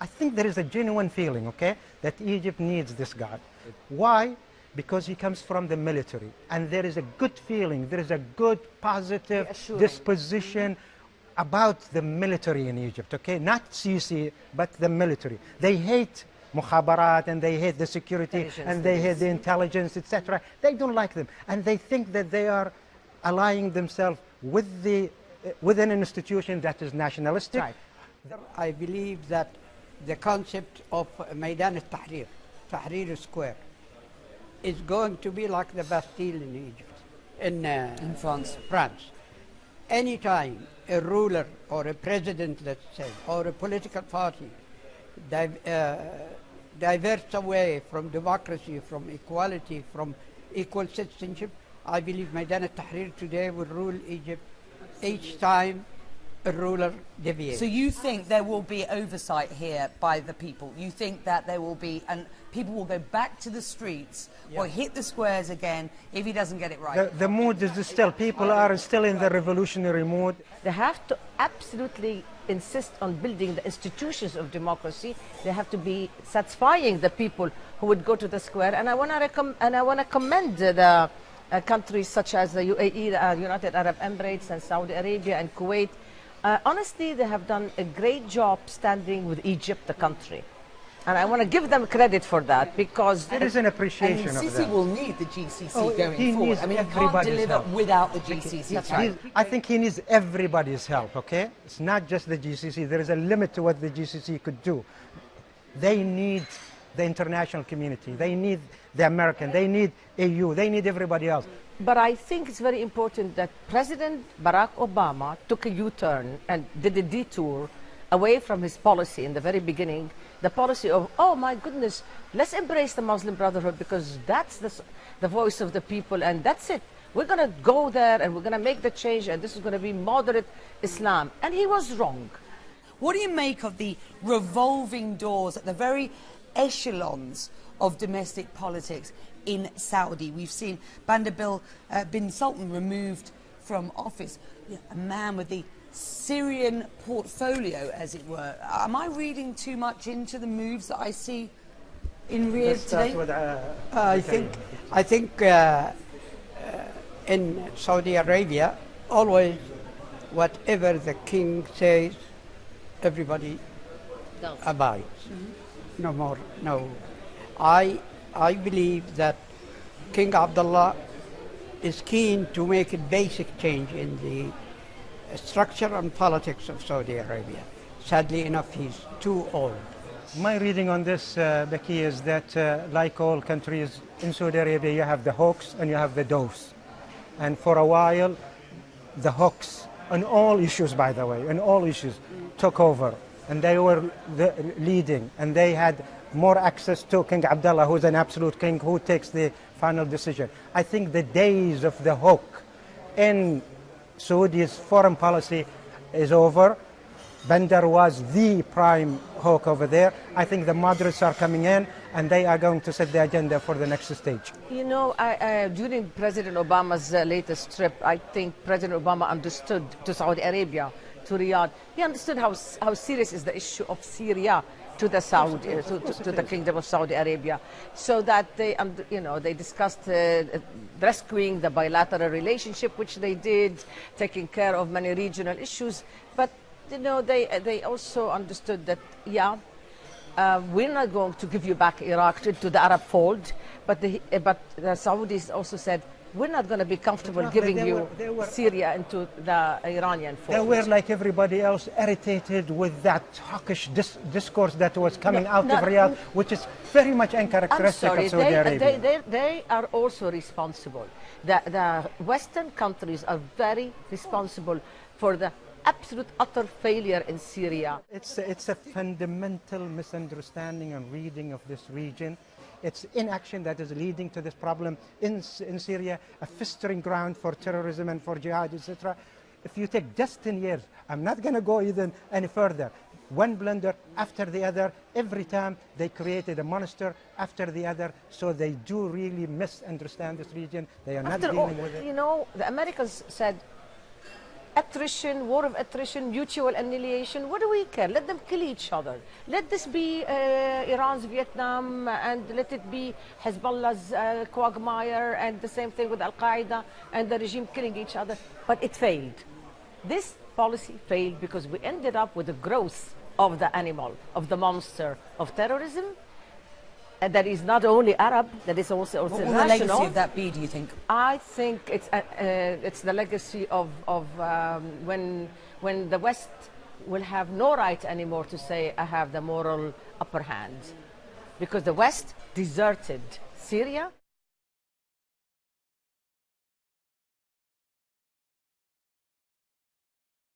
I think there is a genuine feeling, okay, that Egypt needs this guy. Why? Because he comes from the military, and there is a good feeling, there is a good positive disposition about the military in Egypt, okay? Not Sisi, but the military. They hate mukhabarat, and they hate the security, and they hate the intelligence, etc. They don't like them, and they think that they are allying themselves with an institution that is nationalistic. Right. I believe that the concept of Maidan al-Tahrir, Tahrir Square, is going to be like the Bastille in Egypt, in France. Anytime a ruler or a president, let's say, or a political party diverts away from democracy, from equality, from equal citizenship, I believe Maidan al-Tahrir today will rule Egypt each time a ruler deviates. So you think there will be oversight here by the people? You think that there will be, and people will go back to the streets or hit the squares again if he doesn't get it right? The mood is still, people are still in the revolutionary mood. They have to absolutely insist on building the institutions of democracy. They have to be satisfying the people who would go to the square. And I want to commend the countries such as the UAE, the United Arab Emirates, and Saudi Arabia and Kuwait. Honestly, they have done a great job standing with Egypt, the country. And I want to give them credit for that, because there is an appreciation of that. Sisi will need the GCC going forward. I mean, he can't deliver help without the GCC. That's right. I think he needs everybody's help, okay? It's not just the GCC. There is a limit to what the GCC could do. They need the international community. They need the American. They need EU. They need everybody else. But I think it's very important that President Barack Obama took a U-turn and did a detour away from his policy in the very beginning, the policy of, oh my goodness, let's embrace the Muslim Brotherhood because that's the voice of the people, and that's it. We're going to go there and we're going to make the change, and this is going to be moderate Islam. And he was wrong. What do you make of the revolving doors at the very echelons of domestic politics in Saudi? We've seen Bandabil bin Sultan removed from office, a man with the Syrian portfolio, as it were. Am I reading too much into the moves that I see in Riyadh today? I think in Saudi Arabia, always whatever the king says, everybody abides. No more, no. I believe that King Abdullah is keen to make a basic change in the structure and politics of Saudi Arabia. Sadly enough, he's too old. My reading on this, Becky, is that like all countries in Saudi Arabia, you have the hawks and you have the doves. And for a while, the hawks, on all issues, by the way, on all issues, took over. And they were leading, and they had more access to King Abdullah, who's an absolute king, who takes the final decision. I think the days of the hawk in Saudi's foreign policy is over. Bandar was the prime hawk over there. I think the moderates are coming in, and they are going to set the agenda for the next stage. You know, during President Obama's latest trip, I think President Obama understood to Saudi Arabia, to Riyadh. He understood how serious is the issue of Syria to the to the Kingdom of Saudi Arabia, so that they, they discussed rescuing the bilateral relationship, which they did, taking care of many regional issues. But they also understood that we're not going to give you back Iraq to the Arab fold, but the Saudis also said, we're not going to be comfortable giving you Syria into the Iranian fold. They were, like everybody else, irritated with that hawkish discourse that was coming out of Riyadh, which is very much uncharacteristic of Saudi Arabia. They are also responsible. The Western countries are very responsible for the absolute utter failure in Syria. It's a fundamental misunderstanding and reading of this region. It's inaction that is leading to this problem in Syria, a festering ground for terrorism and for jihad, etc. If you take just 10 years, I'm not going to go even any further. One blunder after the other, every time they created a monster after the other, so they do really misunderstand this region. They are not dealing with it. You know, the Americans said, attrition, war of attrition, mutual annihilation. What do we care? Let them kill each other. Let this be Iran's Vietnam, and let it be Hezbollah's quagmire, and the same thing with Al-Qaeda and the regime killing each other. But it failed. This policy failed because we ended up with the growth of the animal, of the monster, of terrorism. And that is not only Arab, that is also What will national. the legacy of that be, do you think? I think it's the legacy of when the West will have no right anymore to say, I have the moral upper hand. Because the West deserted Syria,